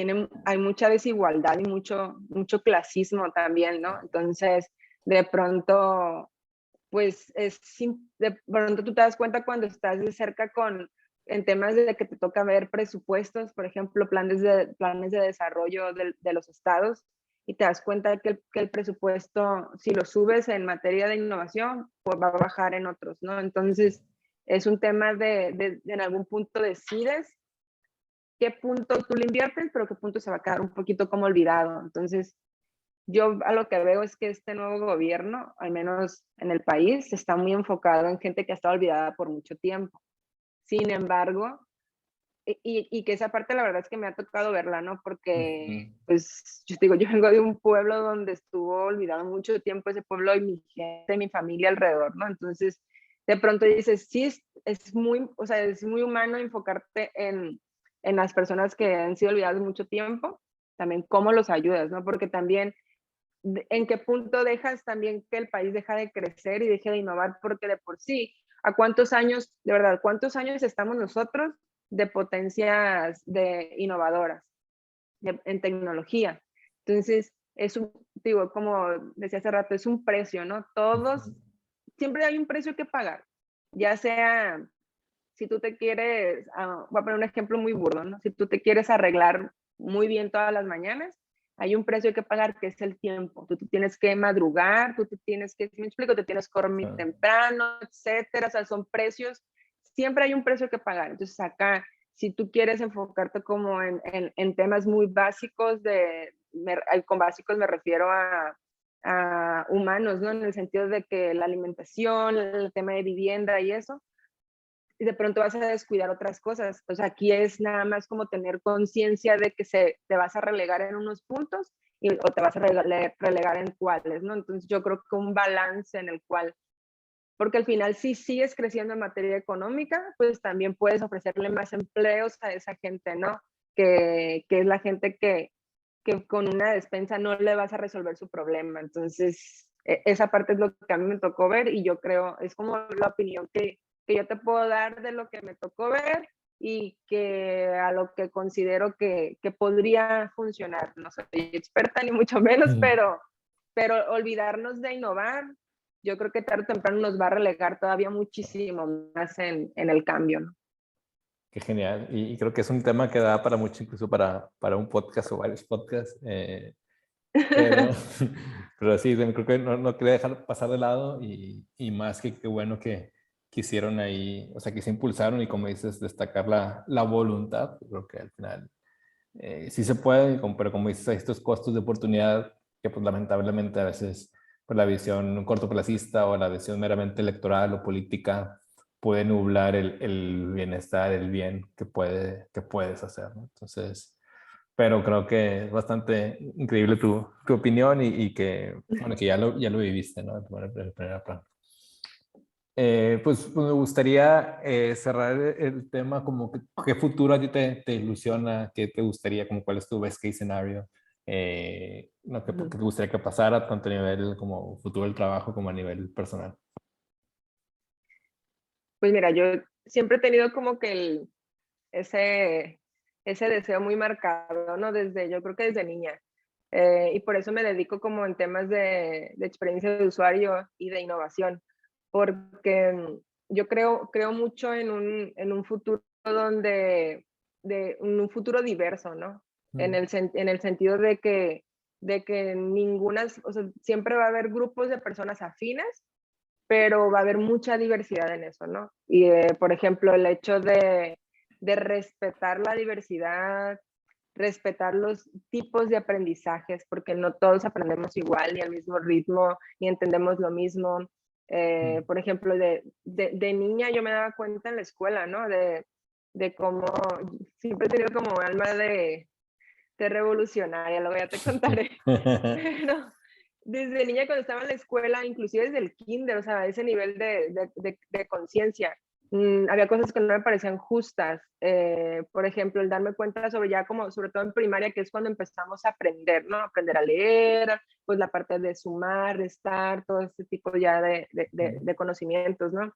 hay mucha desigualdad y mucho clasismo también, ¿no? Entonces, de pronto, pues de pronto tú te das cuenta cuando estás de cerca en temas de que te toca ver presupuestos, por ejemplo, planes de desarrollo de los estados, y te das cuenta que el presupuesto, si lo subes en materia de innovación, pues va a bajar en otros, ¿no? Entonces, es un tema de en algún punto decides qué punto tú le inviertes, pero qué punto se va a quedar un poquito como olvidado. Entonces, yo a lo que veo es que este nuevo gobierno, al menos en el país, está muy enfocado en gente que ha estado olvidada por mucho tiempo. Sin embargo, y que esa parte la verdad es que me ha tocado verla, ¿no? Porque, pues, yo digo, yo vengo de un pueblo donde estuvo olvidado mucho tiempo ese pueblo y mi gente, mi familia alrededor, ¿no? Entonces, de pronto dices, sí, es muy, o sea, es muy humano enfocarte en las personas que han sido olvidadas mucho tiempo, también cómo los ayudas, ¿no? Porque también en qué punto dejas también que el país deja de crecer y deje de innovar, porque de por sí, ¿a cuántos años, de verdad, cuántos años estamos nosotros de potencias innovadoras en tecnología? Entonces, digo, como decía hace rato, es un precio, ¿no? Siempre hay un precio que pagar, ya sea, si tú te quieres, voy a poner un ejemplo muy burdo, ¿no? Si tú te quieres arreglar muy bien todas las mañanas, hay un precio que pagar que es el tiempo. Tú tienes que madrugar, tú te tienes que, me explico, te tienes que dormir temprano, etcétera. O sea, son precios, siempre hay un precio que pagar. Entonces acá, si tú quieres enfocarte como en temas muy básicos, con básicos me refiero a humanos, ¿no? En el sentido de que la alimentación, el tema de vivienda y eso, y de pronto vas a descuidar otras cosas. O sea, aquí es nada más como tener conciencia de que te vas a relegar en unos puntos o te vas a relegar en cuáles, ¿no? Entonces yo creo que un balance en el cual, porque al final si sigues creciendo en materia económica, pues también puedes ofrecerle más empleos a esa gente, ¿no? Que es la gente que con una despensa no le vas a resolver su problema. Entonces, esa parte es lo que a mí me tocó ver y yo creo, es como la opinión que yo te puedo dar de lo que me tocó ver y que a lo que considero que podría funcionar. No soy experta ni mucho menos, pero olvidarnos de innovar, yo creo que tarde o temprano nos va a relegar todavía muchísimo más en el cambio, ¿no? Qué genial. Y creo que es un tema que da para mucho, incluso para un podcast o varios podcasts. Pero, pero sí, creo que no quería dejar pasar de lado y más que qué bueno que hicieron ahí, o sea, que se impulsaron y como dices, destacar la voluntad. Creo que al final sí se puede, pero como dices, hay estos costos de oportunidad que pues lamentablemente a veces pues, la visión cortoplacista o la visión meramente electoral o política puede nublar el bienestar, el bien que puedes hacer, ¿no? Entonces, pero creo que es bastante increíble tu opinión y que, bueno, que ya lo viviste, ¿no? En primera plano. Pues me gustaría cerrar el tema como qué futuro a ti te ilusiona, qué te gustaría, como cuál es tu best case scenario, no, qué te gustaría que pasara tanto a nivel como futuro del trabajo como a nivel personal. Pues mira, yo siempre he tenido como que ese deseo muy marcado, ¿no? Yo creo que desde niña. Y por eso me dedico como en temas de experiencia de usuario y de innovación, porque yo creo mucho en un futuro en un futuro diverso, ¿no? En el sentido de que o sea, siempre va a haber grupos de personas afines, pero va a haber mucha diversidad en eso, ¿no? Y, por ejemplo, el hecho de respetar la diversidad, respetar los tipos de aprendizajes, porque no todos aprendemos igual, ni al mismo ritmo, ni entendemos lo mismo. Por ejemplo, de niña yo me daba cuenta en la escuela, ¿no? De cómo siempre he tenido como alma de revolucionaria, luego ya te contaré. Pero desde niña cuando estaba en la escuela, inclusive desde el kinder, o sea, ese nivel de conciencia, había cosas que no me parecían justas. Por ejemplo, el darme cuenta sobre todo en primaria, que es cuando empezamos a aprender, ¿no? Aprender a leer, pues la parte de sumar, restar, todo este tipo ya de conocimientos, ¿no?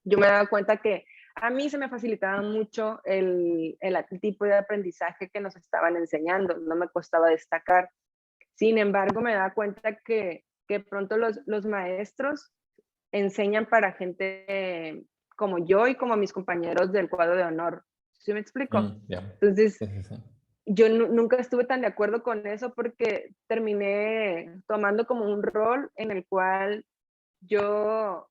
Yo me daba cuenta que a mí se me facilitaba mucho el tipo de aprendizaje que nos estaban enseñando, no me costaba destacar. Sin embargo, me daba cuenta que pronto los maestros enseñan para gente como yo y como mis compañeros del cuadro de honor. ¿Sí me explico? Ya. Entonces, Sí, sí, sí. yo nunca estuve tan de acuerdo con eso porque terminé tomando como un rol en el cual yo,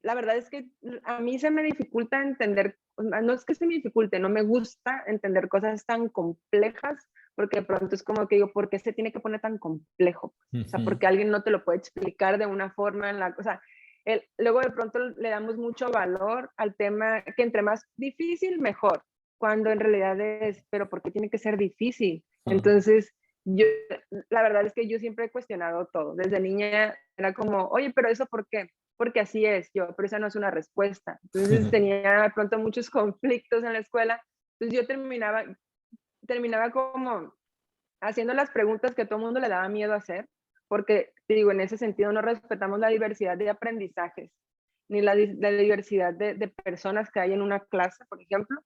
la verdad es que a mí se me dificulta entender, no es que se me dificulte, no me gusta entender cosas tan complejas, porque de pronto es como que digo, ¿por qué se tiene que poner tan complejo? O sea, Ujú. porque alguien no te lo puede explicar de una forma en la cosa. Luego de pronto le damos mucho valor al tema, que entre más difícil, mejor, cuando en realidad es, pero ¿por qué tiene que ser difícil? Ujú. Entonces, yo, la verdad es que yo siempre he cuestionado todo. Desde niña era como, oye, pero eso ¿por qué? Porque así es yo, pero esa no es una respuesta. Entonces tenía de pronto muchos conflictos en la escuela. Entonces yo terminaba como haciendo las preguntas que a todo el mundo le daba miedo hacer, porque, te digo, en ese sentido no respetamos la diversidad de aprendizajes, ni la diversidad de personas que hay en una clase, por ejemplo,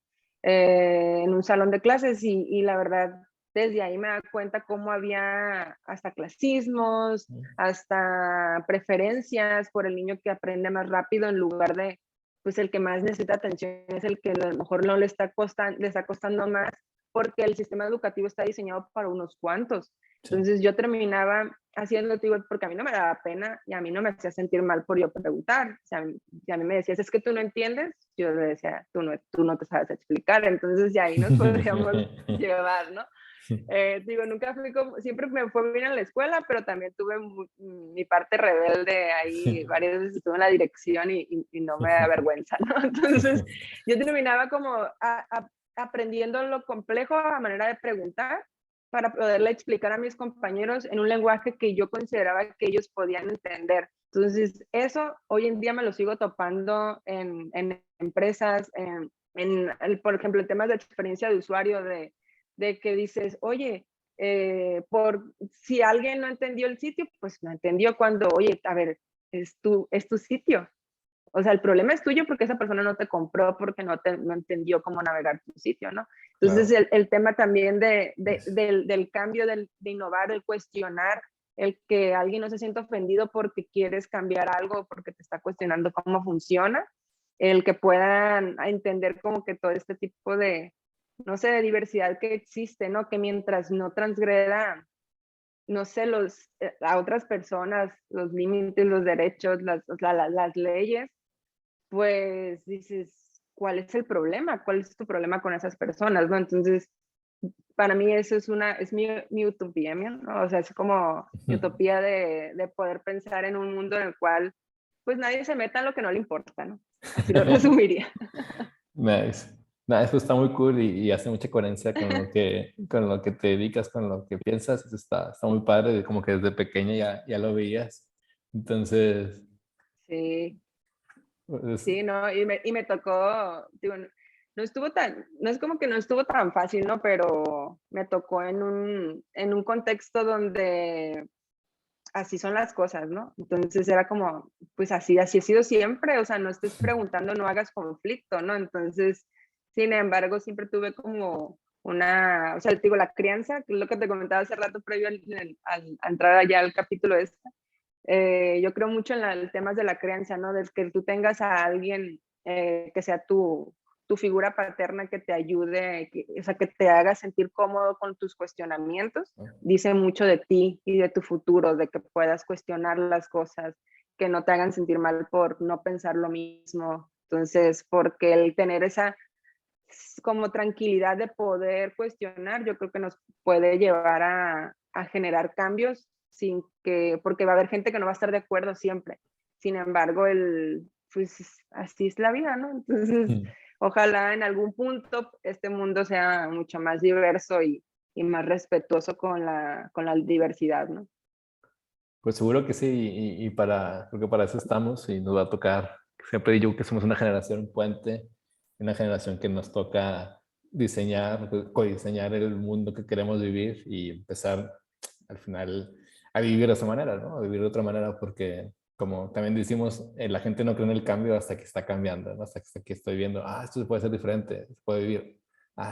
en un salón de clases, y la verdad, desde ahí me da cuenta cómo había hasta clasismos, hasta preferencias por el niño que aprende más rápido en lugar de, pues el que más necesita atención es el que a lo mejor no le está costando más porque el sistema educativo está diseñado para unos cuantos. Sí. Entonces yo terminaba haciendo, digo, porque a mí no me daba pena y a mí no me hacía sentir mal por yo preguntar. O sea, si a mí me decías, es que tú no entiendes, yo le decía, tú no te sabes explicar. Entonces ya ahí nos podríamos llevar, ¿no? Digo, nunca fui como, siempre me fue bien en la escuela, pero también tuve mi parte rebelde ahí, varias veces estuve en la dirección y no me da vergüenza, ¿no? Entonces yo terminaba como aprendiendo lo complejo a manera de preguntar para poderle explicar a mis compañeros en un lenguaje que yo consideraba que ellos podían entender. Entonces, eso hoy en día me lo sigo topando en empresas, por ejemplo, en temas de experiencia de usuario, de que dices, oye, si alguien no entendió el sitio, pues no entendió cuando, oye, a ver, es tu sitio. O sea, el problema es tuyo porque esa persona no te compró porque no entendió cómo navegar tu sitio, ¿no? Entonces, Claro. el tema también Es- del cambio, de innovar, el cuestionar, el que alguien no se sienta ofendido porque quieres cambiar algo, porque te está cuestionando cómo funciona, el que puedan entender como que todo este tipo de, no sé, de diversidad que existe, ¿no? Que mientras no transgreda, no sé, a otras personas, los límites, los derechos, las leyes, pues dices, ¿cuál es el problema? ¿Cuál es tu problema con esas personas? ¿No? Entonces, para mí eso es mi utopía, ¿no? O sea, es como mi utopía de poder pensar en un mundo en el cual pues nadie se meta en lo que no le importa, ¿no? Así lo resumiría. Nice. Nada, eso está muy cool y hace mucha coherencia con lo que te dedicas, con lo que piensas. Eso está muy padre, como que desde pequeña ya lo veías. Entonces, Sí, pues, sí, no, y me tocó, digo, no es como que no estuvo tan fácil, ¿no? Pero me tocó en un contexto donde así son las cosas, ¿no? Entonces era como, pues así he sido siempre, o sea, no estés preguntando, no hagas conflicto, ¿no? Entonces, sin embargo, siempre tuve como o sea, te digo, la crianza, que es lo que te comentaba hace rato previo a entrar allá al capítulo este, yo creo mucho en el temas de la crianza, ¿no? De que tú tengas a alguien que sea tu figura paterna que te ayude, o sea, que te haga sentir cómodo con tus cuestionamientos, dice mucho de ti y de tu futuro, de que puedas cuestionar las cosas, que no te hagan sentir mal por no pensar lo mismo. Entonces, porque el tener esa como tranquilidad de poder cuestionar, yo creo que nos puede llevar a generar cambios porque va a haber gente que no va a estar de acuerdo siempre. Sin embargo, pues así es la vida, ¿no? Entonces, ojalá en algún punto este mundo sea mucho más diverso y más respetuoso con la diversidad, ¿no? pues seguro que sí, creo que para eso estamos y nos va a tocar. Siempre digo que somos una generación puente, una generación que nos toca diseñar, codiseñar el mundo que queremos vivir y empezar al final a vivir de esa manera, ¿no? A vivir de otra manera porque como también decimos, la gente no cree en el cambio hasta que está cambiando, ¿no? Hasta que estoy viendo, esto se puede ser diferente, se puede vivir.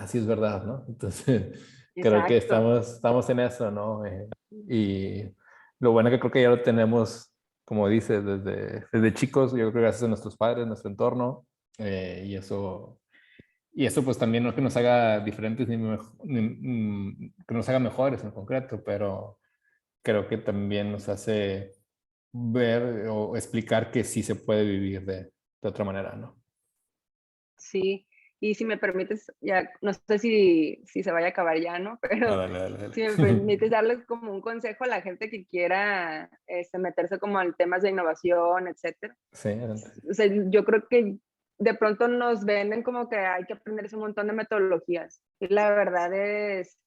Sí es verdad, ¿no? Entonces, creo que Exacto. estamos en eso, ¿no? Y lo bueno que creo que ya lo tenemos, como dices, desde chicos, yo creo que gracias a nuestros padres, nuestro entorno, y eso pues también no es que nos haga diferentes que nos haga mejores en concreto, pero creo que también nos hace ver o explicar que sí se puede vivir de otra manera, ¿no? Sí, y si me permites, ya no sé si se vaya a acabar ya, ¿no? Pero Dale, dale, si me dale. permites darles como un consejo a la gente que quiera meterse como en temas de innovación, etcétera. Sí, adelante. O sea, yo creo que de pronto nos venden como que hay que aprenderse un montón de metodologías. Y la verdad es,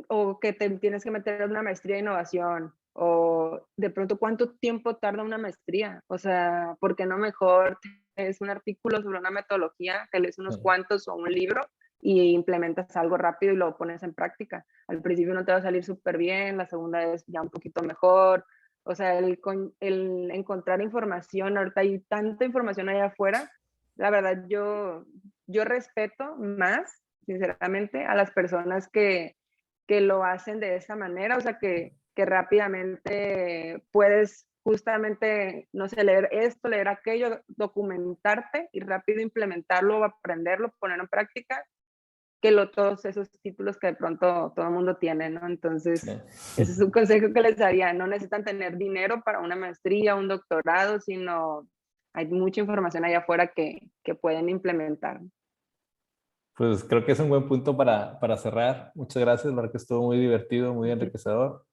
o que te tienes que meter en una maestría de innovación, o de pronto cuánto tiempo tarda una maestría. O sea, ¿por qué no mejor es un artículo sobre una metodología, te lees unos cuantos o un libro y implementas algo rápido y lo pones en práctica? Al principio no te va a salir súper bien, la segunda vez ya un poquito mejor. O sea, el encontrar información, ahorita hay tanta información allá afuera, la verdad yo respeto más, sinceramente, a las personas que lo hacen de esa manera, o sea, que rápidamente puedes justamente, no sé, leer esto, leer aquello, documentarte y rápido implementarlo, aprenderlo, ponerlo en práctica, que todos esos títulos que de pronto todo el mundo tiene, ¿no? Sí. Entonces, ese es un consejo que les daría. No necesitan tener dinero para una maestría, un doctorado, sino hay mucha información allá afuera que pueden implementar. Pues creo que es un buen punto para cerrar. Muchas gracias, la verdad que estuvo muy divertido, muy enriquecedor.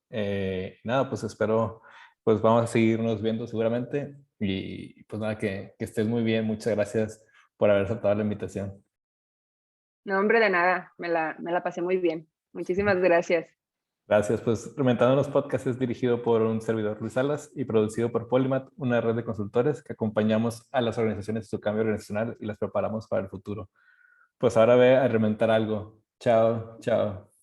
Nada, pues espero, pues vamos a seguirnos viendo seguramente. Y pues nada, que estés muy bien. Muchas gracias por haber aceptado la invitación. No, hombre, de nada, me la pasé muy bien. Muchísimas gracias. Gracias. Pues Reventando los Podcasts es dirigido por un servidor, Luis Salas, y producido por Polymath, una red de consultores que acompañamos a las organizaciones en su cambio organizacional y las preparamos para el futuro. Pues ahora ve a reventar algo. Chao, chao.